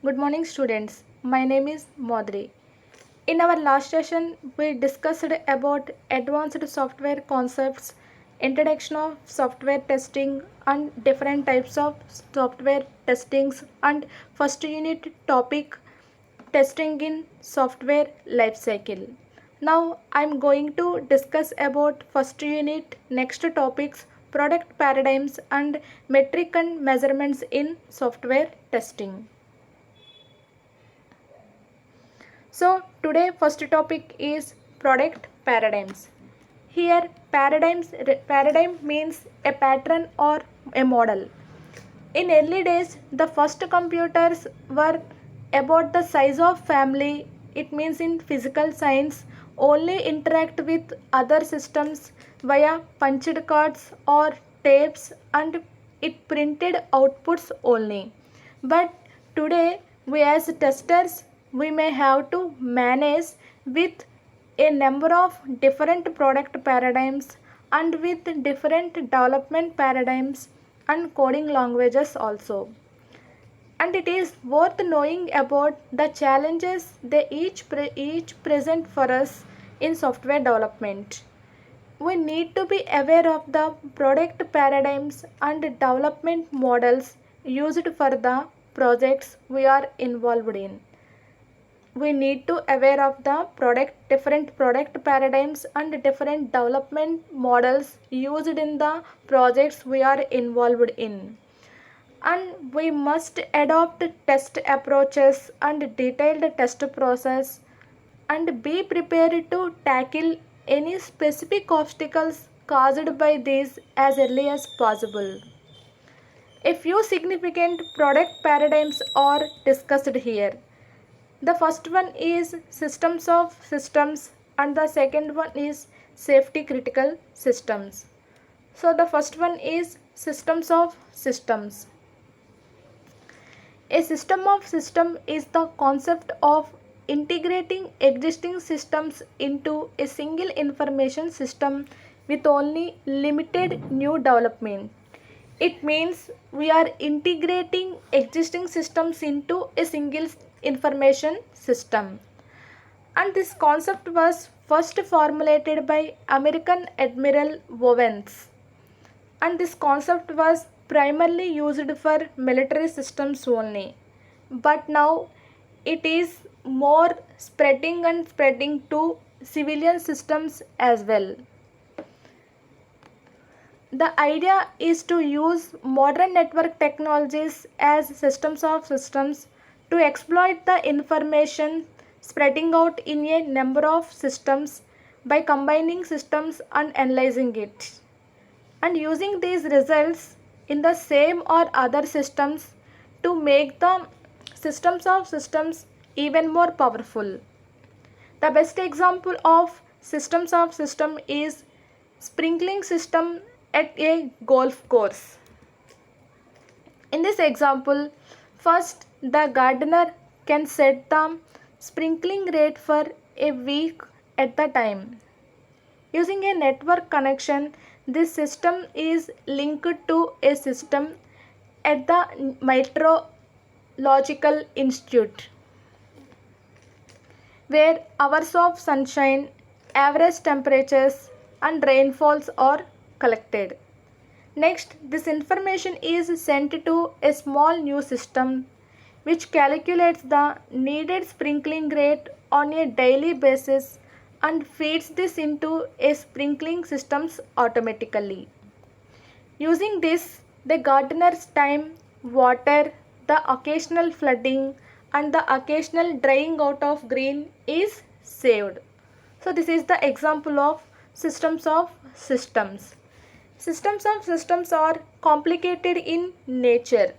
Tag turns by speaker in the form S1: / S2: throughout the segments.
S1: Good morning, students. My name is Madhuri. In our last session, we discussed about advanced software concepts, introduction of software testing, and different types of software testings, and first unit topic testing in software lifecycle. Now I am going to discuss about first unit next topics product paradigms and metric and measurements in software testing. So today first topic is product paradigms. Here paradigm means a pattern or a model. In early days the first computers were about the size of family. It means in physical science only interact with other systems via punched cards or tapes and it printed outputs only. But today we as testers we may have to manage with a number of different product paradigms and with different development paradigms and coding languages also. And it is worth knowing about the challenges they each present for us in software development. We need to be aware of the product paradigms and development models used for the projects we are involved in. We need to aware of the different product paradigms and different development models used in the projects we are involved in, and we must adopt test approaches and detailed test process and be prepared to tackle any specific obstacles caused by these as early as possible. A few significant product paradigms are discussed here. The first one is systems of systems and the second one is safety critical systems. So the first one is systems of systems. A system of system is the concept of integrating existing systems into a single information system with only limited new development. It means we are integrating existing systems into a single information system. And this concept was first formulated by American Admiral Owens. And this concept was primarily used for military systems only. But now it is more spreading to civilian systems as well. The idea is to use modern network technologies as systems of systems to exploit the information spreading out in a number of systems by combining systems and analyzing it, and using these results in the same or other systems to make the systems of systems even more powerful. The best example of systems of system is sprinkling system at a golf course. In this example, first the gardener can set the sprinkling rate for a week at the time. Using a network connection, this system is linked to a system at the Meteorological Institute where hours of sunshine, average temperatures, and rainfalls are collected. Next, this information is sent to a small new system which calculates the needed sprinkling rate on a daily basis and feeds this into a sprinkling systems automatically. Using this, the gardener's time, water, the occasional flooding, and the occasional drying out of green is saved. So, this is the example of systems of systems. Systems of systems are complicated in nature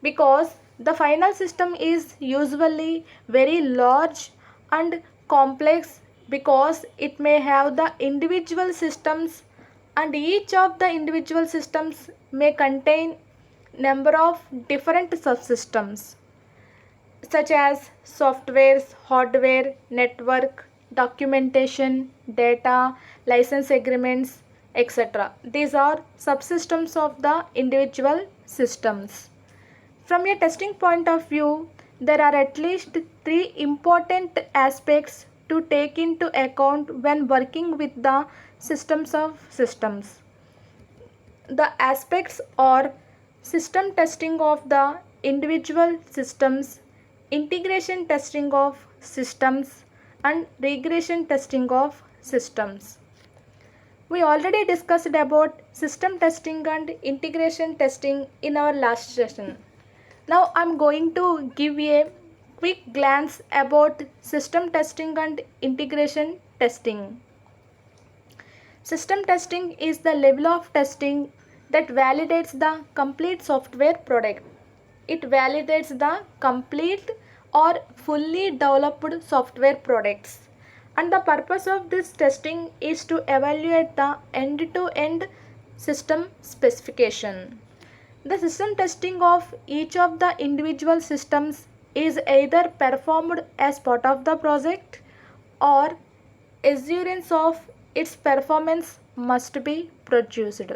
S1: because the final system is usually very large and complex because it may have the individual systems, and each of the individual systems may contain number of different subsystems such as softwares, hardware, network, documentation, data, license agreements, etc. These are subsystems of the individual systems. From a testing point of view, There are at least three important aspects to take into account when working with the systems of systems. The aspects are system testing of the individual systems, integration testing of systems, and regression testing of systems. We already discussed about system testing and integration testing in our last session. Now I am going to give a quick glance about system testing and integration testing. System testing is the level of testing that validates the complete software product. It validates the complete or fully developed software products. And the purpose of this testing is to evaluate the end-to-end system specification. The system testing of each of the individual systems is either performed as part of the project or assurance of its performance must be produced.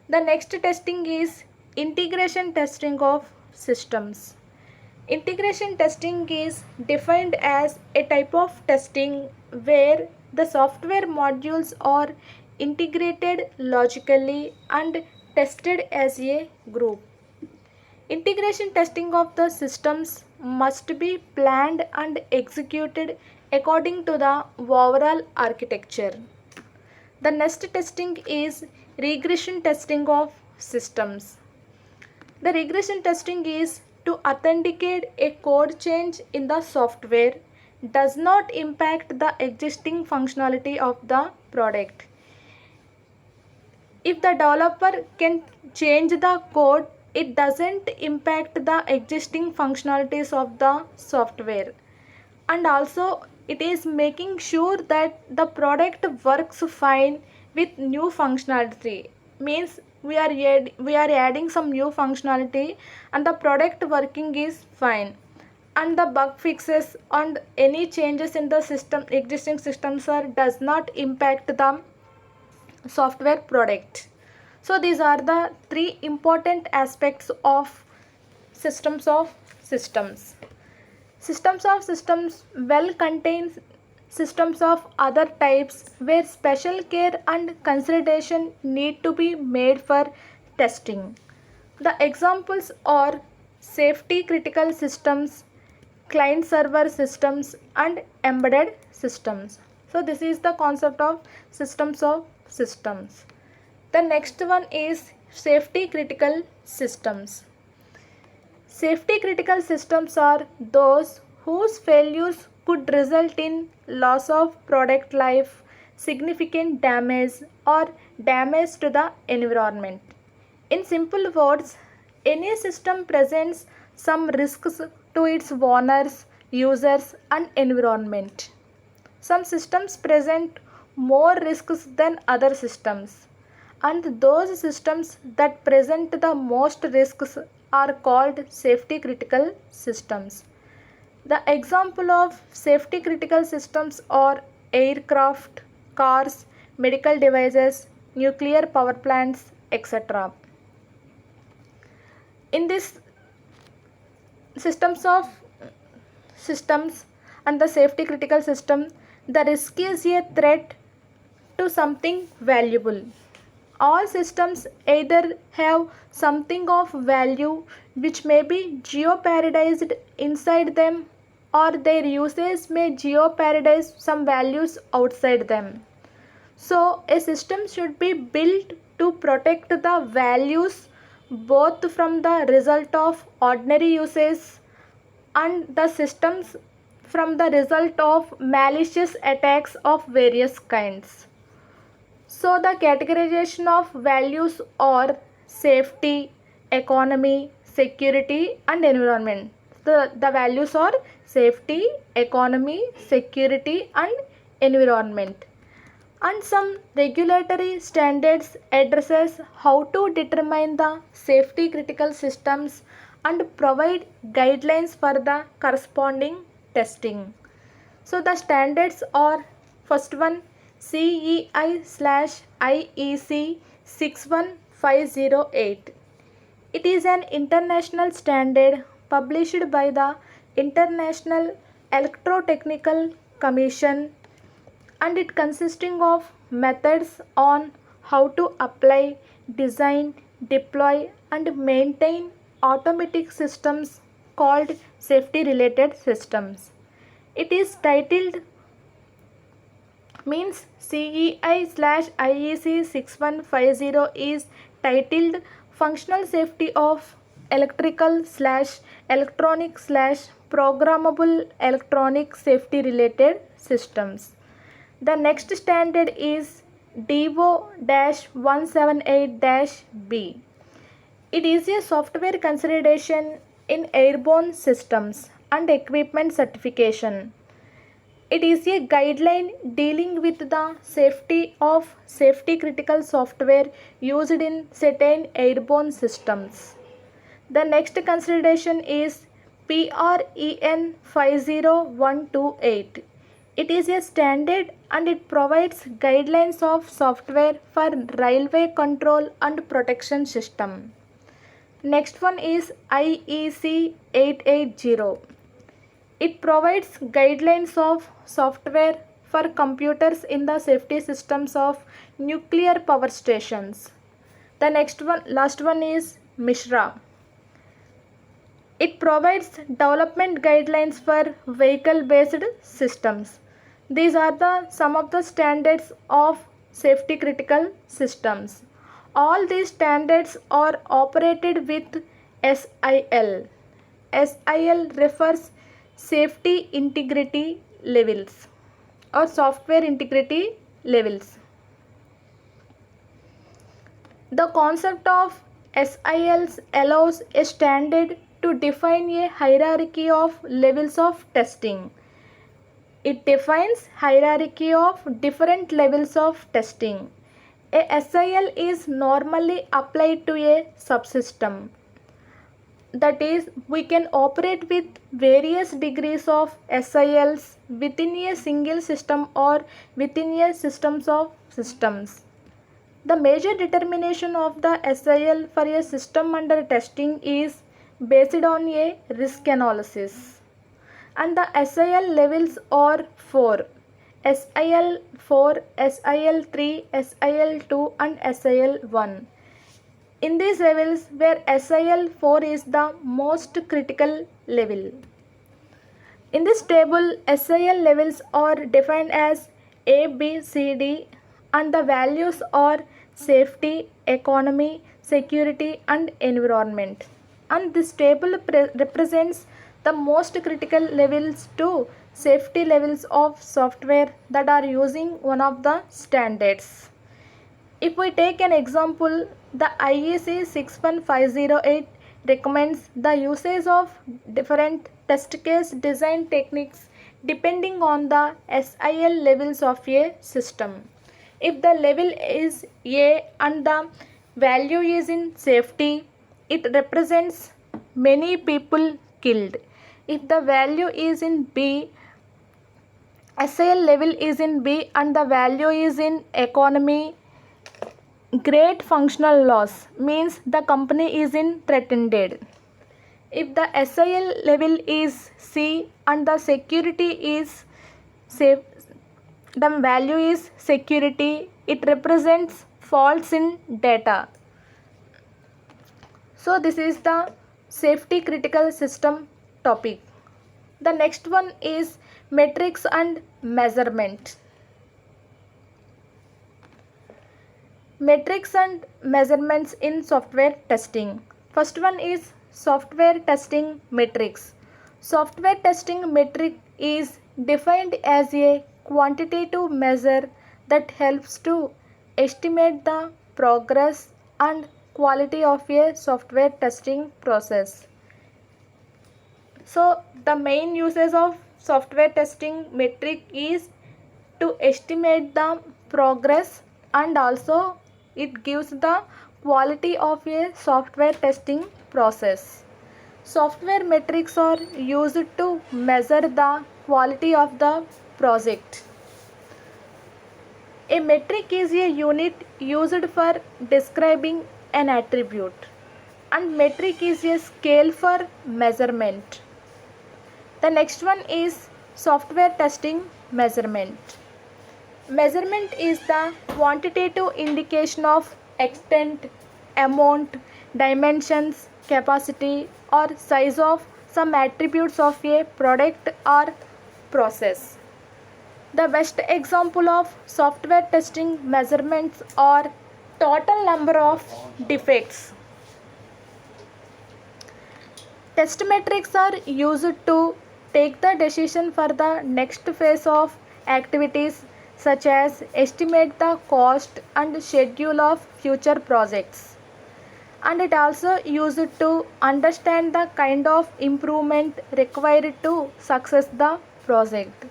S1: The next testing is integration testing of systems. Integration testing is defined as a type of testing where the software modules are integrated logically and tested as a group. Integration testing of the systems must be planned and executed according to the overall architecture. The next testing is regression testing of systems. The regression testing is to authenticate a code change in the software does not impact the existing functionality of the product. If the developer can change the code, it doesn't impact the existing functionalities of the software. And also it is making sure that the product works fine with new functionality. Means we are adding some new functionality and the product working is fine, and the bug fixes and any changes in the system existing systems are does not impact the software product. So these are the three important aspects of systems of systems. Systems of systems well contains systems of other types where special care and consideration need to be made for testing. The examples are safety critical systems, client server systems, and embedded systems. So this is the concept of systems of systems. The next one is safety critical systems. Safety critical systems are those whose failures could result in loss of product life, significant damage, or damage to the environment. In simple words, any system presents some risks to its owners, users, and environment. Some systems present more risks than other systems, and those systems that present the most risks are called safety critical systems. The example of safety critical systems are aircraft, cars, medical devices, nuclear power plants, etc. In this systems of systems and the safety critical system, the risk is a threat to something valuable. All systems either have something of value which may be geoparadized inside them, or their users may geoparadize some values outside them. So a system should be built to protect the values both from the result of ordinary uses and the systems from the result of malicious attacks of various kinds. So the categorization of values are safety, economy, security, and environment. The values are safety, economy, security, and environment. And some regulatory standards addresses how to determine the safety critical systems and provide guidelines for the corresponding testing. So the standards are first one CEI/IEC 61508. It is an international standard published by the International Electrotechnical Commission, and it consisting of methods on how to apply, design, deploy and maintain automatic systems called safety related systems. It is titled means CEI/IEC 6150 is titled Functional Safety of Electrical slash Electronic slash Programmable Electronic Safety Related Systems. The next standard is DO-178-B. It is a software consideration in airborne systems and equipment certification. It is a guideline dealing with the safety of safety critical software used in certain airborne systems. The next consideration is PREN 50128. It is a standard and it provides guidelines of software for railway control and protection system. Next one is IEC 880. It provides guidelines of software for computers in the safety systems of nuclear power stations. The last one is MISRA. It provides development guidelines for vehicle-based systems. These are some of the standards of safety critical systems. All these standards are operated with SIL. SIL refers safety integrity levels or software integrity levels. The concept of SILs allows a standard to define a hierarchy of levels of testing. It defines hierarchy of different levels of testing. A SIL is normally applied to a subsystem. That is, we can operate with various degrees of SILs within a single system or within a systems of systems. The major determination of the SIL for a system under testing is based on a risk analysis. And the SIL levels are 4. SIL 4, SIL 3, SIL 2 and SIL 1. In these levels where SIL 4 is the most critical level. In this table, SIL levels are defined as A, B, C, D and the values are safety, economy, security and environment. And this table represents the most critical levels to safety levels of software that are using one of the standards. If we take an example, the IEC 61508 recommends the usage of different test case design techniques depending on the SIL levels of a system. If the level is A and the value is in safety, it represents many people killed. If the value is in B, SIL level is in B and the value is in economy, great functional loss means the company is in threatened. If the SIL level is C and the security is safe, the value is security, it represents faults in data. So this is the safety critical system topic. The next one is metrics and measurement. Metrics and measurements in software testing. First one is software testing metrics. Software testing metric is defined as a quantitative measure that helps to estimate the progress and quality of a software testing process. So the main uses of software testing metric is to estimate the progress and also it gives the quality of a software testing process. Software metrics are used to measure the quality of the project. A metric is a unit used for describing an attribute. and metric is a scale for measurement. The next one is software testing measurement. Measurement is the quantitative indication of extent, amount, dimensions, capacity, or size of some attributes of a product or process. The best example of software testing measurements are total number of defects. Test metrics are used to take the decision for the next phase of activities, such as estimate the cost and schedule of future projects. And it also used to understand the kind of improvement required to success the project.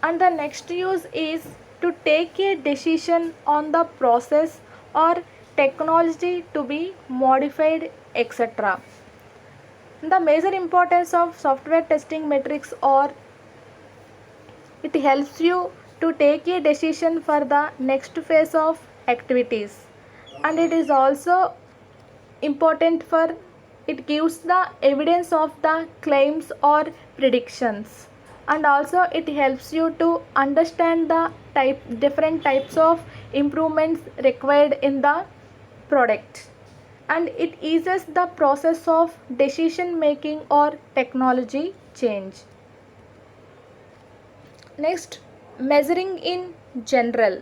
S1: And the next use is to take a decision on the process or technology to be modified, etc. The major importance of software testing metrics are it helps you to take a decision for the next phase of activities, and it is also important for it gives the evidence of the claims or predictions, and also it helps you to understand the different types of improvements required in the product, and it eases the process of decision making or technology change. Next, measuring in general.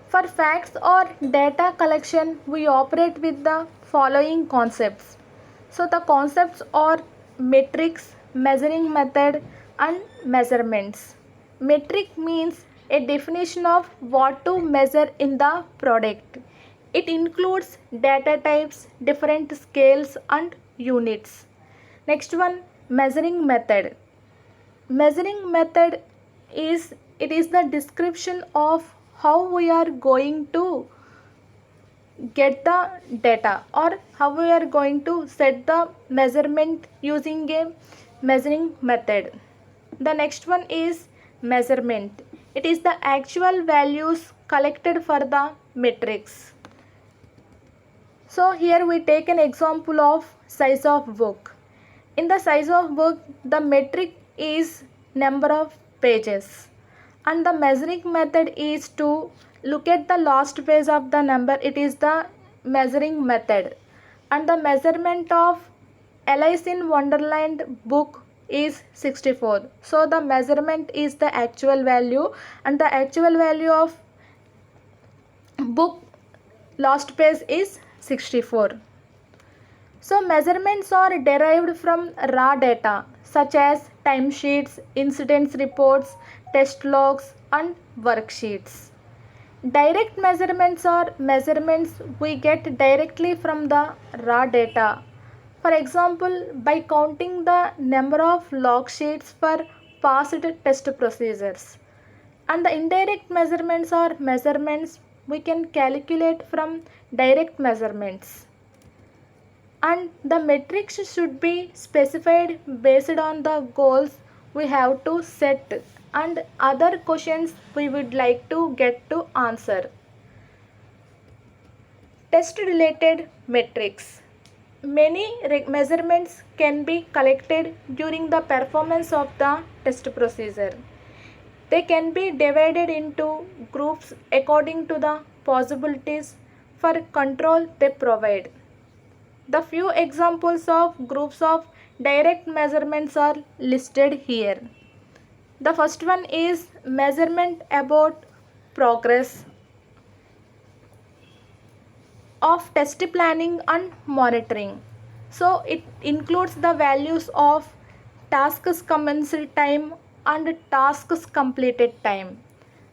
S1: For facts or data collection, we operate with the following concepts. So, the concepts are metrics, measuring method, and measurements. Metric means a definition of what to measure in the product. It includes data types, different scales, and units. Next one, measuring method. Measuring method is it is the description of how we are going to get the data or how we are going to set the measurement using a measuring method. The next one is measurement. It is the actual values collected for the metrics. So here we take an example of size of book. In the size of book, the metric is number of pages, and the measuring method is to look at the last page of the number. It is the measuring method, and the measurement of Alice in Wonderland book is 64. So the measurement is the actual value, and the actual value of book last page is 64. So measurements are derived from raw data such as timesheets, incidents reports, test logs, and worksheets. Direct measurements are measurements we get directly from the raw data. For example, by counting the number of log sheets for past test procedures. And the indirect measurements are measurements we can calculate from direct measurements, and the metrics should be specified based on the goals we have to set and other questions we would like to get to answer. Test related metrics. Many measurements can be collected during the performance of the test procedure. They can be divided into groups according to the possibilities for control they provide. The few examples of groups of direct measurements are listed here. The first one is measurement about progress of test planning and monitoring. So it includes the values of tasks commenced time and tasks completed time.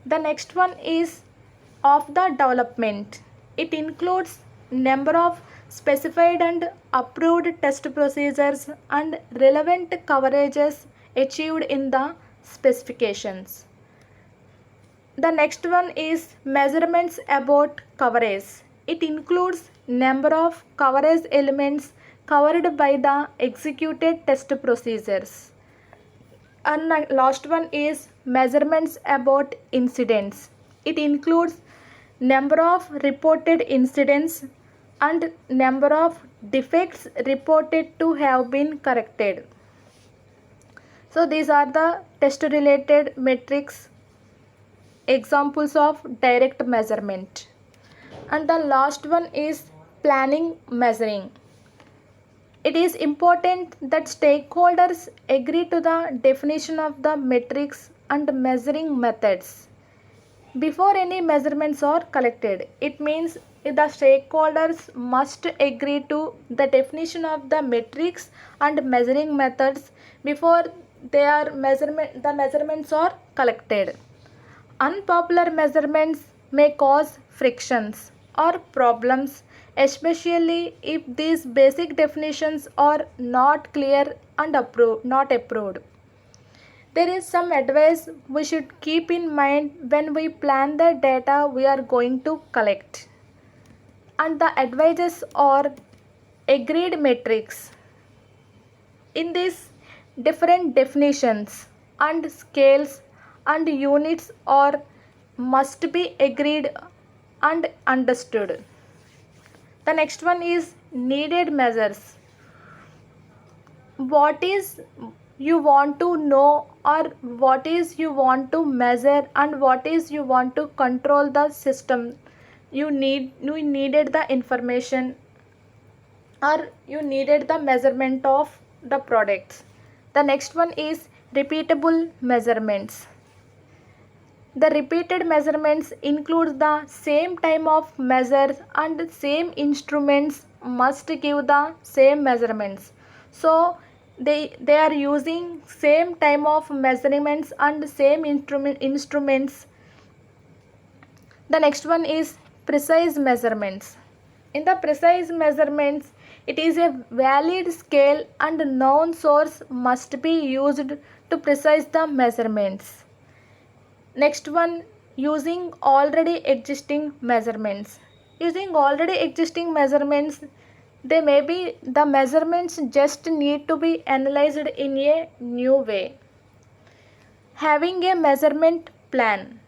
S1: The next one is of the development. It includes number of specified and approved test procedures and relevant coverages achieved in the specifications. The next one is measurements about coverage. It includes number of coverage elements covered by the executed test procedures. And the last one is measurements about incidents. It includes number of reported incidents, and number of defects reported to have been corrected. So these are the test related metrics examples of direct measurement. And the last one is planning measuring. It is important that stakeholders agree to the definition of the metrics and measuring methods before any measurements are collected. It means the stakeholders must agree to the definition of the metrics and measuring methods before the measurements are collected. Unpopular measurements may cause frictions or problems, especially if these basic definitions are not clear and not approved. There is some advice we should keep in mind when we plan the data we are going to collect. And the advices are agreed metrics. In this, different definitions and scales and units are must be agreed and understood. The next one is needed measures. What is you want to know, or what is you want to measure, and what is you want to control the system. You needed the information, or you needed the measurement of the products. The next one is repeatable measurements. The repeated measurements include the same time of measures and same instruments must give the same measurements. So they are using same time of measurements and same instruments. The next one is precise measurements. In the precise measurements, it is a valid scale and known source must be used to precise the measurements. Next one, using already existing measurements. Using already existing measurements, they may be the measurements just need to be analyzed in a new way. Having a measurement plan,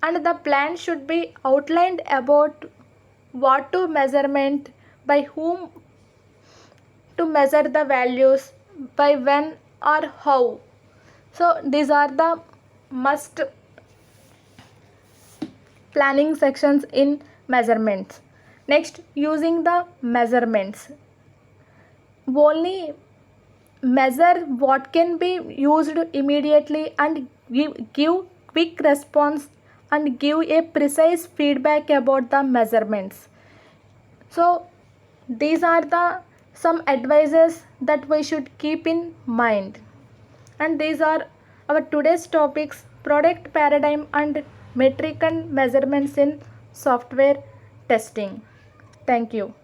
S1: and the plan should be outlined about what to measurement, by whom to measure the values, by when or how. So these are the must planning sections in measurements. Next, using the measurements. Only measure what can be used immediately and give quick response and give a precise feedback about the measurements. So these are the some advices that we should keep in mind. And these are our today's topics: product paradigm and metric and measurements in software testing. Thank you.